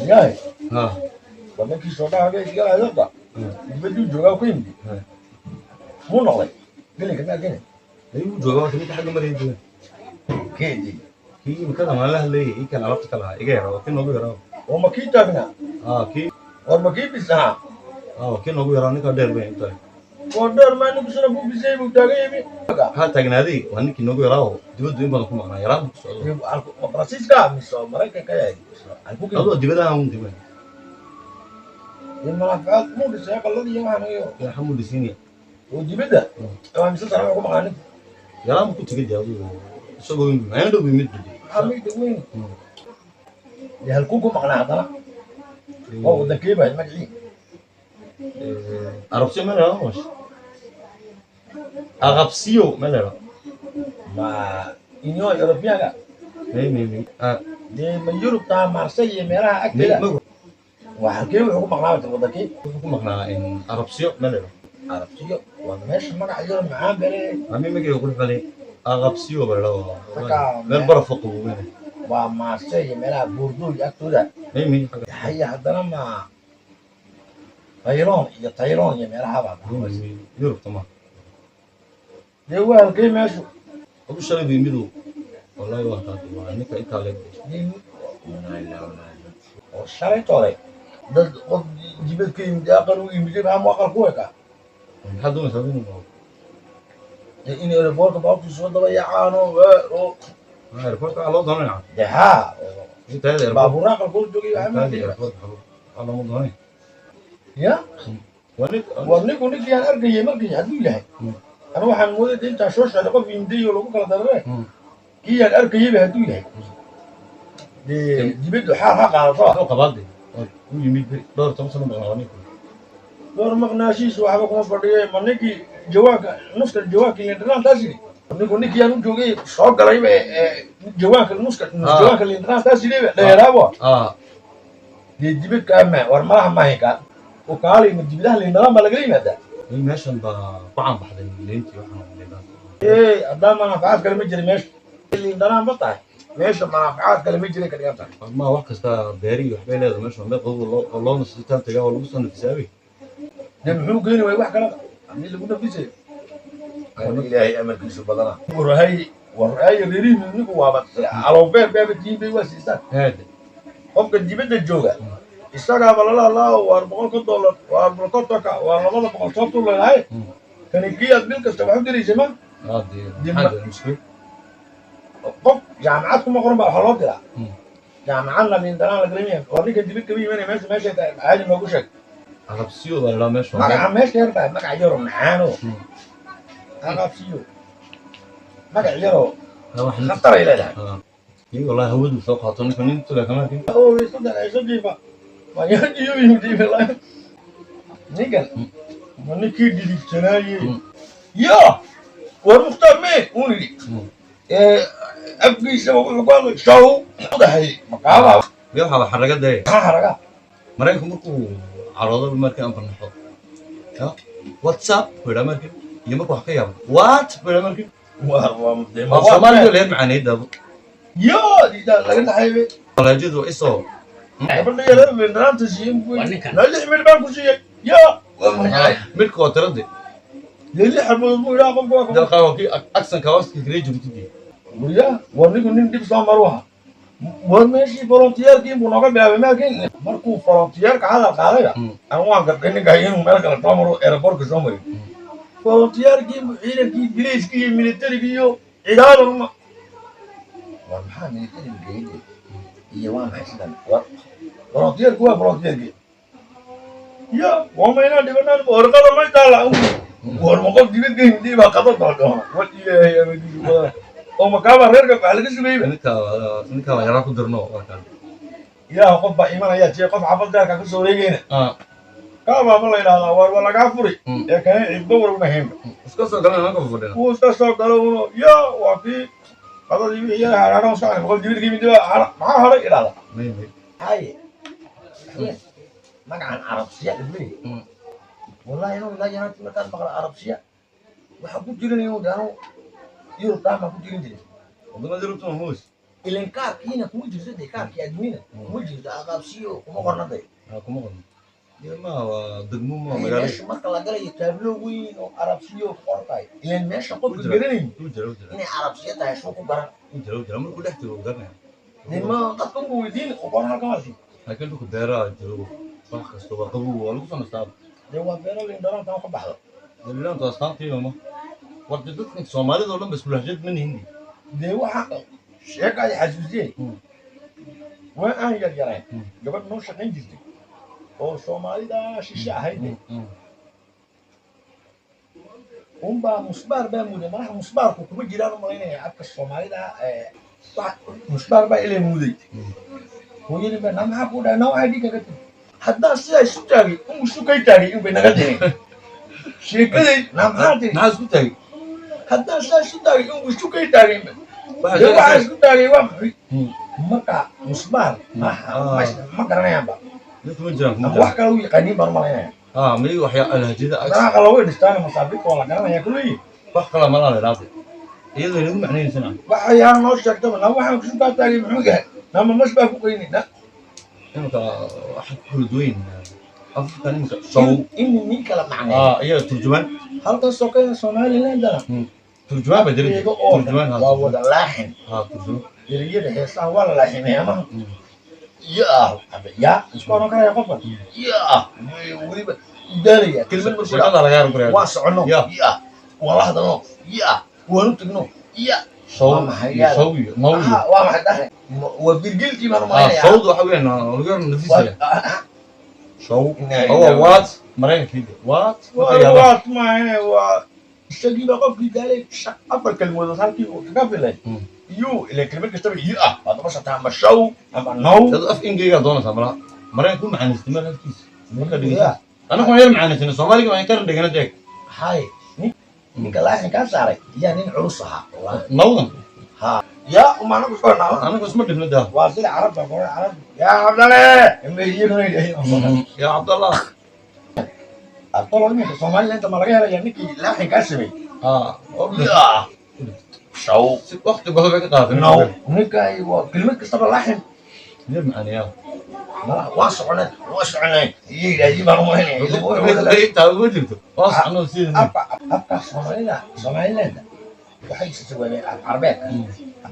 yahay ها ninkii soo dhawaaqay iskala hadalka dibadii joogaa ku yimid muu noqday gelinka maa gene ايوه جوجا كنت حاجه مريض keedii كي كده ما له ليه كان عرفت كلها ايه يرى كان نوبي يرى oo ma kii taagnaa كي war ma kii bisahaa كان نوبي يرى نك دير بين طيب oo dheer maa ninku suna buu bisay buu taagan yimi ها تاجنادي وانك نوبي يرى دبد دين بدكم معنا يرى Francisca miso Maraykanka yahay halku هذا دبدا هم دبدا in malaafcaad muu dhisay aqaladii iyo waxaan iyo يا حمود سيني oo dibadda waa mise sano ku maqaanin يرى ما كنت كده سووا ما عنده بيمد xamiid weyn dee halkuu ku maqnaa haddana oo wadankii baa magacii عربسيو ما له مش عربسيو ما له ma inyo European-ga مي dee ma Yurubta Marseille iyo meelaha agteeda waa halkee wuxuu ku maqnaa wadankii حكم احنا ان عربسيو ما له Arabtiyo waa meesha magaca Yurub macaan bale عمي ما يقول بالي عربسيو ولا Marka ما برفقوا منه waa Marseille iyo meelaha Bordeaux iyo agtooda مي haya haddana ma Tayron iyo Tayron iyo meelaha baa يوروب تمام dee waa halkee meeshu ابو شري بيمدو والله واحد انك انت عليك oo shalay tolay dad qof jibadka yimid aqal u yimid baa mu aqal ku eka حد ما سابين in airportka baabtu soo daba yacaano oo ايربورت على ضمن dee haa انت هذا baabuur aqal ku joogay هذا ايربورت على مضمون ya ونك war ninkii aan arkayay markii hadduu yahay ana waxaan moodayay intaa soo socda qof yimday oo lagu kala darare kii aan arkayayba hadduu yahay dee dibaddu xaal ha qaadato قبضي ويمي دور تمسنا مغنواني door maqnaashiisu waxba kuma fadhiye ma ninkii jawaanka nuska jawaanka liindhanaan taas yidhi ninkii aan u joogay soo galayba jawaanka nuska jawaanka liindhanaan taas yidhi dheeraabo dee dibadka ama war malaha mahinka oo kaalay ma dibidaha liindhanaan baa lagala yimaadaa ماشي طعم بحد اللي انت haddaan manaafacaad kale ma jira meesha liindhanaan ma tahay meesha manaafacaad kale ma jiray ka dhigan tahay ما وقت استا داري وحبي لازم ماشي ما قبل الله نص تام تجاه ولا بص انا حسابي dee muxuu geeni waay wax kalada haddii lagu nafisay ilaahay amarkiisu badana warhay reerihiinu ninku waaba calowbeer beeba tiinbay waa siisaan هذا qofka dibadda jooga isagaaba lala hadlaa waar $100 waar $100 waar $200 soo tulaynahay kani kii aad bil kasta wax u diraysa ma هذا المشكله qof jaamacad kuma qoran baa waxaa loo diraa jaamacadna liindhanaan lagala yimaad war ninka dibad kaba yimaanaya meesha caadi noogu sheeg عربسيو ولا ماشي magaca meesha yar baa magac yaro macaano aqabsiyo magac yaro khatar ay leedahay اي والله هود سوق حاطين كان انتوا لا كمان كده oo isda ayso diiba ma yajiyo yimid la ninkan ma ninkii dhidibsanaaye ya war muxtame unidi abgiisa wuxuu ku hadlay show dahay maqaaba بيروح حركات ده haraga مريكم مركو عروضه بالمركب ام بنحط ها واتساب ولا مركب يمركو حكايه وات ولا مركب waa الصومالي ولا معني ده ya dida laga dhaxaybe ولا جدو اسو gabadha yar liindhanaanta siin la lix mil baan ku siiyay ya ملك وتردي lix xabood buu ilaa qofka ده قاوكي اكسن كواسكي كريجو بتدي ya war ninku nin dib soo maruha war meeshii volunteerkii buu nooga bilaabay maakin markuu volunteerka hadal qaadayba aan waan gartay ninka inuu meel kale soo maro airportka soo maray volunteerkii ciidankii biliiskii iyo militarigii iyo ciidamada ma war maxaa militariga geeyay iyo waa maxay sidan war volunteerku waa volunteerkii ya waa maynaa dhibanaan warqada ma taala war ma qof dibad geeyay baa qadar doona war ilaahay amadiisu badan oo makaaba reerka waxa laga sameeyay ninka yaraa ku dirno kan ilaaha qof baa imanaya jee qof xafad gaarka ka soo wareegayna kaaba ma la yidhaahdaa war lagaa furi ee kane cidba warma haynba iska soo galan anka fadhina wuu iska soo galo uno ya waa kii qadadii wixii yar haaraana usocon boqol jibirkii mid maxaa haray idhaahda haye magacan carabsiya dhibli wallahi inuu ilaa yaraantii markaan maqla carabsiya waxa ku jiran inuu daano yurub dhaama ku jirin jiray wadama jirto moos إلين كارك هنا كم جزء ده كارك يا جميلة كم جزء أقاب سيو كم قرنا ده كم قرنا يا ما دقمو ما إلين مش ما كلا جرى يتابلو وين أو عرب سيو قرطاي إلين مش أقول كجرين إني عرب سيو ده شو كبرنا وجرا ما كل حد وقرنا إن ما تكون بودين وقرنا كمالتي لكن لو كبيرة جرو فخ استوى قبو ولا كنا نستعب ده هو بيرو اللي درنا تاخذ بحر دلنا أنت أصلا في ماما وردت لك الصومالي دول بس كل حاجات من هندي ده هو حق شيء قاعد يحجزين وين أنا جرين قبل نوش ننجزي أو الصومالي ده شيء هيدي ba musbar ba mude maraha musbarku kuma jiraan u malaynaya afka Soomaalida musbar ba ilay muday hooyadii ba maxaa ku dhahay noo ID kaga tag haddaa sidaa isu taagay isu kay taagay in bay naga dirin sheekadii maxaa tiri maxaa isku taagay haddaa sidaa isu taagay isu kay taagay waxaa isku taagay waa maxay marka musbar ma garanayaanba wax kale u yaqaaniin baan u malaynaya مي وحياة الهجيدة أنا قالوا إيش تاني مصابيك ولا كلام يا كلي بخلا ما لا راضي إذا اللي معنيه سنة وحياة نوش كتب أنا واحد شو قاعد تاني محوجة نعم مش بفوقيني لا أنت واحد كردوين أفضل كلام صو إني مين كلام معناه إيه ترجمان هل تصدق الصومالي لا ده ترجمان بدري ترجمان هذا هو ده لاحن ترجمان يريد هيسا ولا لاحن يا ما يا إيش كانوا كنا يقفل يا ولي داري كلمة شكل على غير بريء واسعنو يا والله هذا نو يا ونتقنو يا صوت يسوي موي واحد ده وبرجلتي ما ما صوت وحوينا غير نفسي صوت هو وات مرين كده وات ما هو الشيء ده قف لي قال أفضل كلمة صار كي وقفل يو اللي كلمة كتب يا هذا بس تعمل شو أما نو هذا في إنجليزي دونا سامرا مرين يكون معنا استعمال الكيس أنا كمان يرمي معنا سنة الصومالي كمان يكرر دقيقة ديك هاي نيك الله كان صار يعني عروسها نوضن ها يا وما أنا بقول نوضن أنا بس ما تفهم ده واصل عرب بقول عرب يا عبد الله يا عبد الله أطلع منك الصومالي أنت ما لقيها يعني لا حكاسبي يا شو وقت بقول لك قاعد نو هيك أيوة كلمة كسر اللحم يرمي معنا يا واسعنا يجي لا ما هو هنا إيه تعود جبته واسعنا سين أبقى صومالي وحي تسوي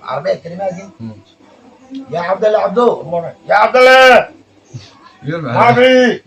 عربية كلمات يا عبد الله عبدو يا عبد الله يرمي